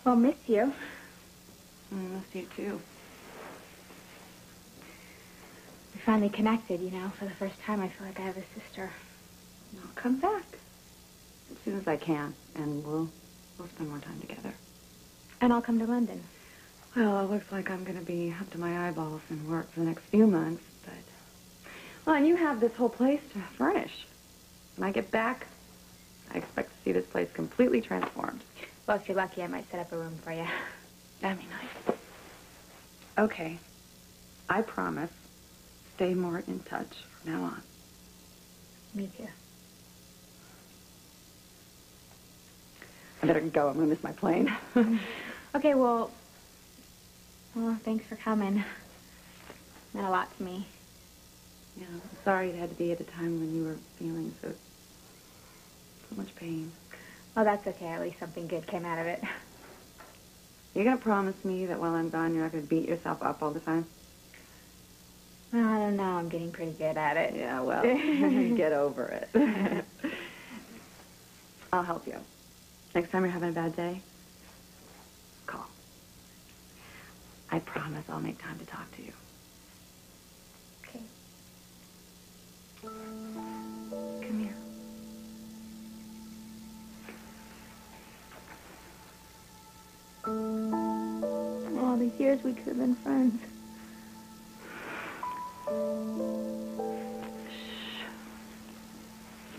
Well, miss you. I miss you, too. We finally connected, you know. For the first time, I feel like I have a sister. I'll come back as soon as I can, and we'll spend more time together. And I'll come to London. Well, it looks like I'm going to be up to my eyeballs in work for the next few months, but... Well, and you have this whole place to furnish. When I get back, I expect to see this place completely transformed. Well, if you're lucky, I might set up a room for you. That'd be nice. Okay. I promise. Stay more in touch from now on. Me too. I better go. I'm going to miss my plane. Okay, well, thanks for coming. Meant a lot to me. Yeah, I'm sorry it had to be at a time when you were feeling so much pain. Well, that's okay. At least something good came out of it. You're going to promise me that while I'm gone, you're not going to beat yourself up all the time? Well, I don't know. I'm getting pretty good at it. Yeah, well, get over it. I'll help you. Next time you're having a bad day, call. I promise I'll make time to talk to you. Okay. Come here. All these years we could have been friends. Shh.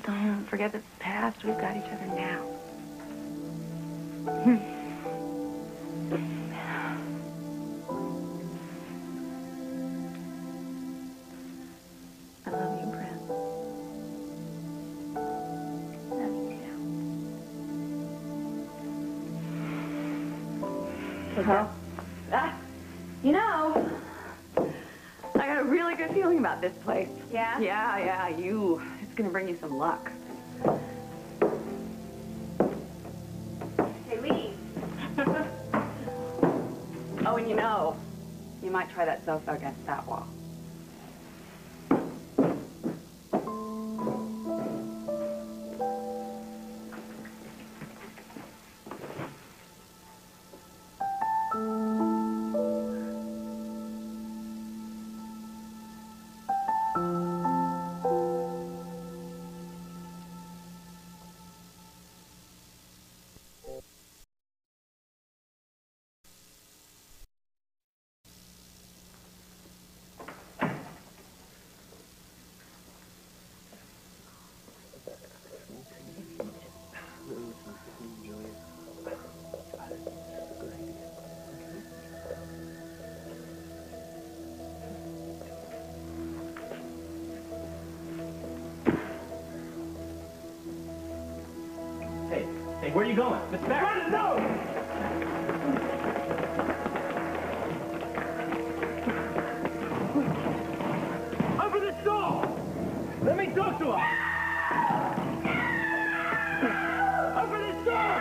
Don't forget the past. We've got each other now. I love you, Brenda. Love you too. Well, you know, I got a really good feeling about this place. Yeah? Yeah, it's gonna bring you some luck. Hey, Lee. Oh, and you know, you might try that sofa against that wall. Hey, where are you going? Miss Barrett! No! Open this door! Let me talk to her! Open this door!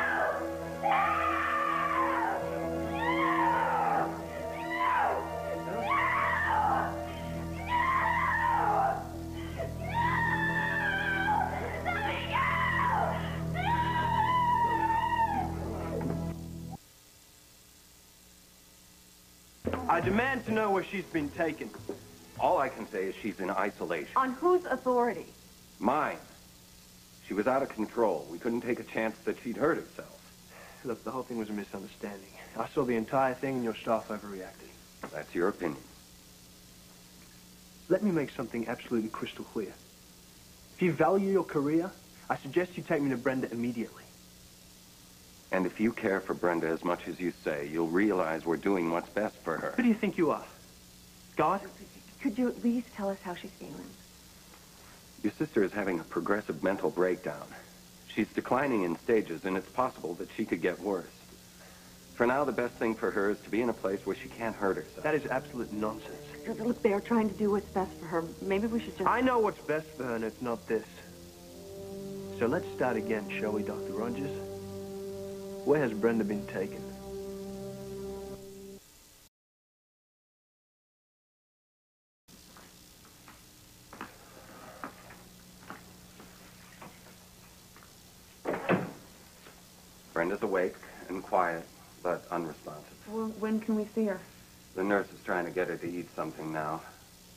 I demand to know where she's been taken. All I can say is she's in isolation. On whose authority? Mine. She was out of control. We couldn't take a chance that she'd hurt herself. Look, the whole thing was a misunderstanding. I saw the entire thing and your staff overreacted. That's your opinion. Let me make something absolutely crystal clear. If you value your career, I suggest you take me to Brenda immediately. And if you care for Brenda as much as you say, you'll realize we're doing what's best for her. Who do you think you are? God? Could you at least tell us how she's feeling? Your sister is having a progressive mental breakdown. She's declining in stages, and it's possible that she could get worse. For now, the best thing for her is to be in a place where she can't hurt herself. That is absolute nonsense. Look, they're trying to do what's best for her. Maybe we should just... I know what's best for her, and it's not this. So let's start again, shall we, Dr. Rogers? Where has Brenda been taken? Brenda's awake and quiet. but unresponsive. Well, when can we see her? The nurse is trying to get her to eat something now.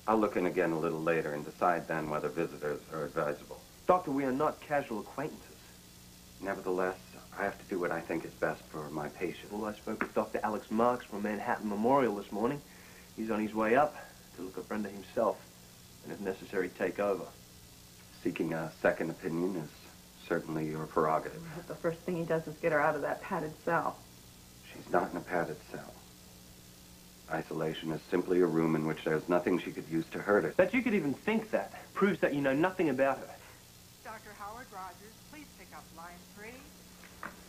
I'll look in again a little later and decide then whether visitors are advisable. Doctor, we are not casual acquaintances. Nevertheless, I have to do what I think is best for my patient. Well, I spoke with Dr. Alex Marks from Manhattan Memorial this morning. He's on his way up to look at Brenda himself and, if necessary, take over. Seeking a second opinion is certainly your prerogative. The first thing he does is get her out of that padded cell. She's not in a padded cell. Isolation is simply a room in which there's nothing she could use to hurt her. That you could even think that proves that you know nothing about her. Dr. Howard Rogers, please pick up line 3.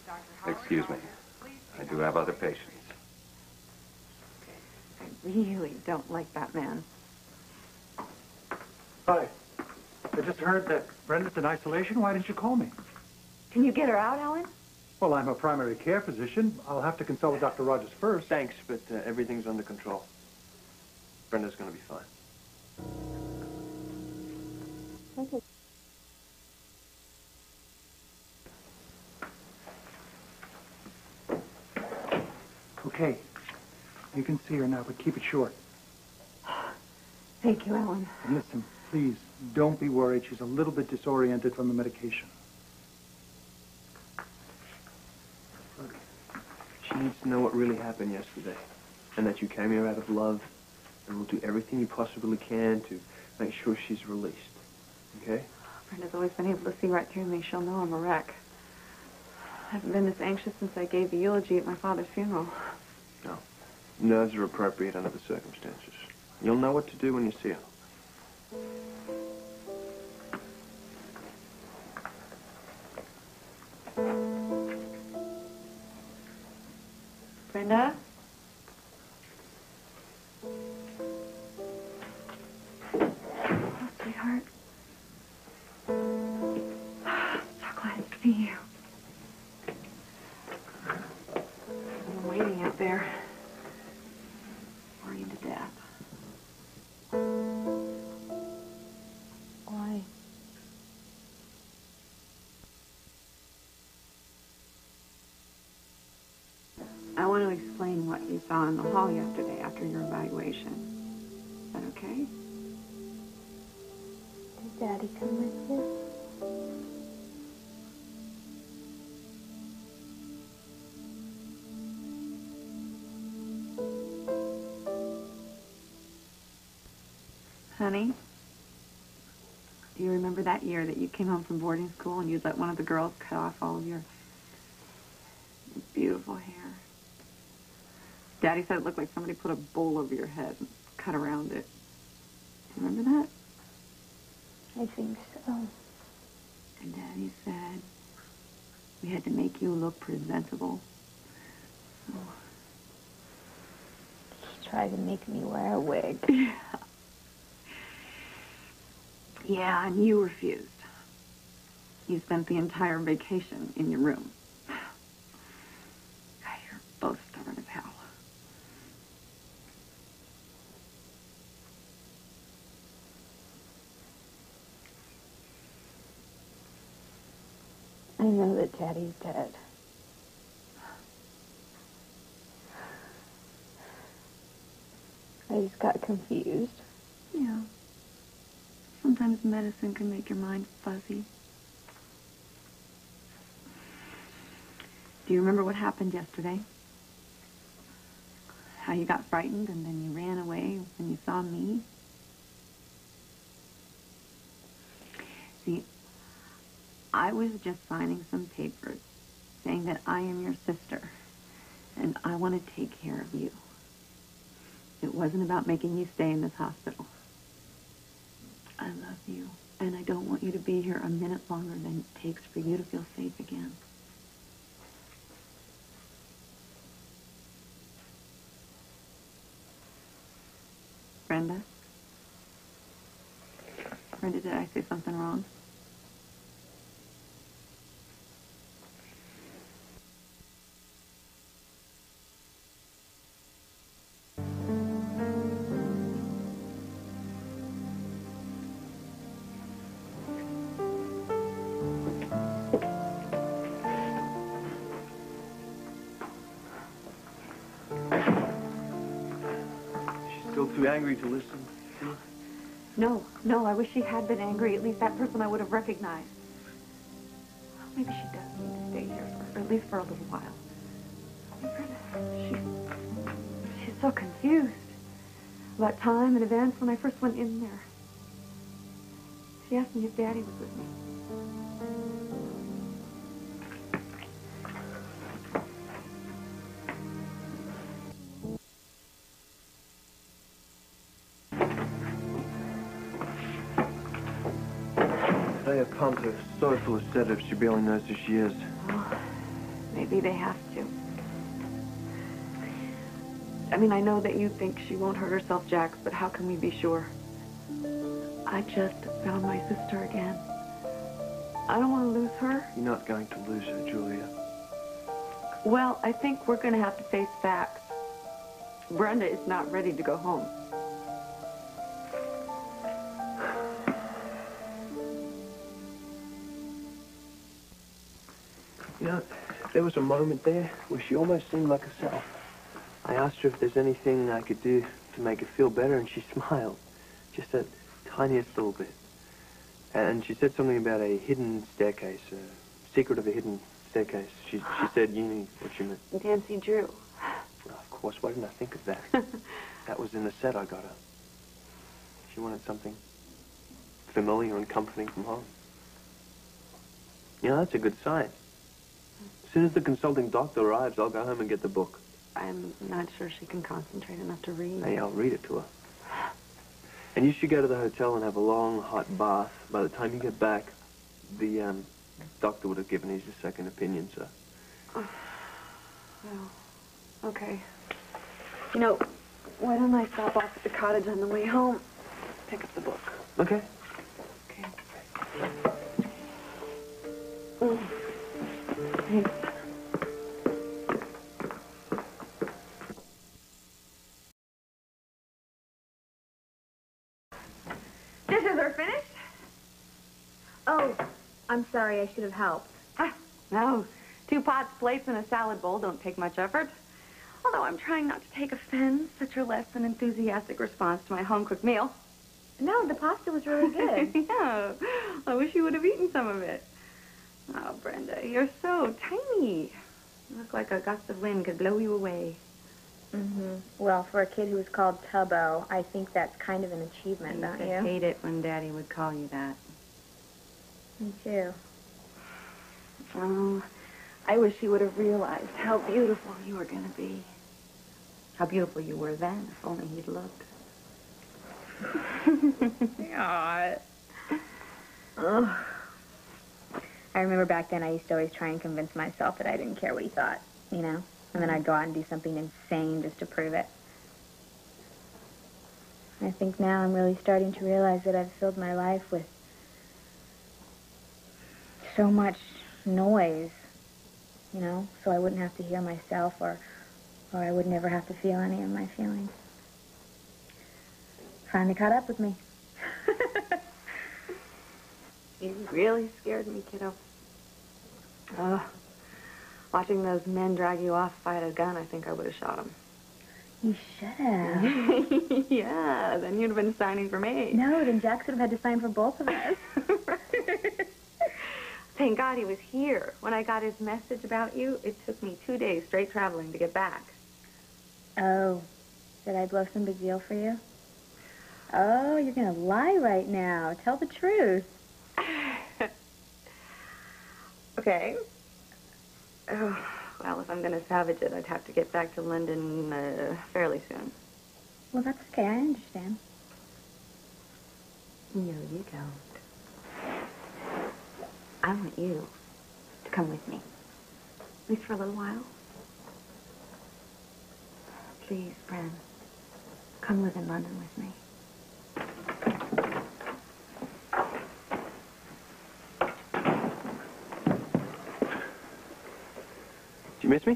Dr. Howard Excuse me. Rogers, please I pick do up have other line patients. I really don't like that man. Hi. I just heard that Brenda's in isolation. Why didn't you call me? Can you get her out, Alan? Well, I'm a primary care physician. I'll have to consult with Dr. Rogers first. Thanks, but everything's under control. Brenda's going to be fine. Okay. You can see her now, but keep it short. Thank you, Alan. And listen, please, don't be worried. She's a little bit disoriented from the medication. She needs to know what really happened yesterday, and that you came here out of love, and will do everything you possibly can to make sure she's released. Okay? Brenda's always been able to see right through me. She'll know I'm a wreck. I haven't been this anxious since I gave the eulogy at my father's funeral. No. Nerves are appropriate under the circumstances. You'll know what to do when you see her. Brenda? Oh, sweetheart. So glad to see you. I'm waiting out there. Worrying to death. Why? I want to explain what you saw in the hall yesterday after your evaluation. Is that okay? Did Daddy come with you? Honey, do you remember that year that you came home from boarding school and you'd let one of the girls cut off all of your beautiful hair? Daddy said it looked like somebody put a bowl over your head and cut around it. Do you remember that? I think so. And Daddy said we had to make you look presentable. So He tried to make me wear a wig. Yeah, and you refused. You spent the entire vacation in your room. God, you're both stubborn as hell. I know that Daddy's dead. I just got confused. Yeah. Sometimes medicine can make your mind fuzzy. Do you remember what happened yesterday? How you got frightened and then you ran away when you saw me? See, I was just signing some papers saying that I am your sister and I want to take care of you. It wasn't about making you stay in this hospital. I love you, and I don't want you to be here a minute longer than it takes for you to feel safe again. Brenda? Brenda, did I say something wrong? feel too angry to listen? No, I wish she had been angry. At least that person I would have recognized. Maybe she does need to stay here for at least for a little while. She's so confused about time and events when I first went in there. She asked me if Daddy was with me. They have pumped her so full of sedatives she barely knows who she is. Well, maybe they have to. I mean, I know that you think she won't hurt herself, Jax, but how can we be sure? I just found my sister again. I don't want to lose her. You're not going to lose her, Julia. Well, I think we're going to have to face facts. Brenda is not ready to go home. You know, there was a moment there where she almost seemed like herself. I asked her if there's anything I could do to make her feel better, and she smiled. Just that tiniest little bit. And she said something about a hidden staircase, a secret of a hidden staircase. She said, you knew what she meant. Nancy Drew. Well, of course, why didn't I think of that? That was in the set I got her. She wanted something familiar and comforting from home. You know, that's a good sign. As soon as the consulting doctor arrives, I'll go home and get the book. I'm not sure she can concentrate enough to read. Hey, I'll read it to her. And you should go to the hotel and have a long, hot bath. By the time you get back, the doctor would have given you a second opinion, sir. Well, okay. You know, why don't I stop off at the cottage on the way home? Pick up the book. Okay. Okay. Thanks. Dishes are finished? Oh, I'm sorry. I should have helped. No. 2 pots, plates, and a salad bowl don't take much effort. Although I'm trying not to take offense at your less than enthusiastic response to my home-cooked meal. No, the pasta was really good. Yeah. I wish you would have eaten some of it. Oh, Brenda, you're so tiny. You look like a gust of wind could blow you away. Mm-hmm. Well, for a kid who was called Tubbo, I think that's kind of an achievement, don't you? I hate it when Daddy would call you that. Me too. Oh, I wish he would have realized how beautiful you were going to be. How beautiful you were then, if only he'd looked. God. Oh. I remember back then I used to always try and convince myself that I didn't care what he thought, you know? And then I'd go out and do something insane just to prove it. I think now I'm really starting to realize that I've filled my life with so much noise, you know, so I wouldn't have to hear myself or I would never have to feel any of my feelings. Finally caught up with me. You really scared me, kiddo. Watching those men drag you off if I had a gun, I think I would have shot them. You should have. Yeah, then you'd have been signing for me. No, then Jax would have had to sign for both of us. Thank God he was here. When I got his message about you, it took me 2 days straight traveling to get back. Oh, did I blow some big deal for you? Oh, you're going to lie right now. Tell the truth. Okay. Oh, well, if I'm going to salvage it, I'd have to get back to London fairly soon. Well, that's okay. I understand. No, you don't. I want you to come with me. At least for a little while. Please, Bren. Come live in London with me. Did you miss me?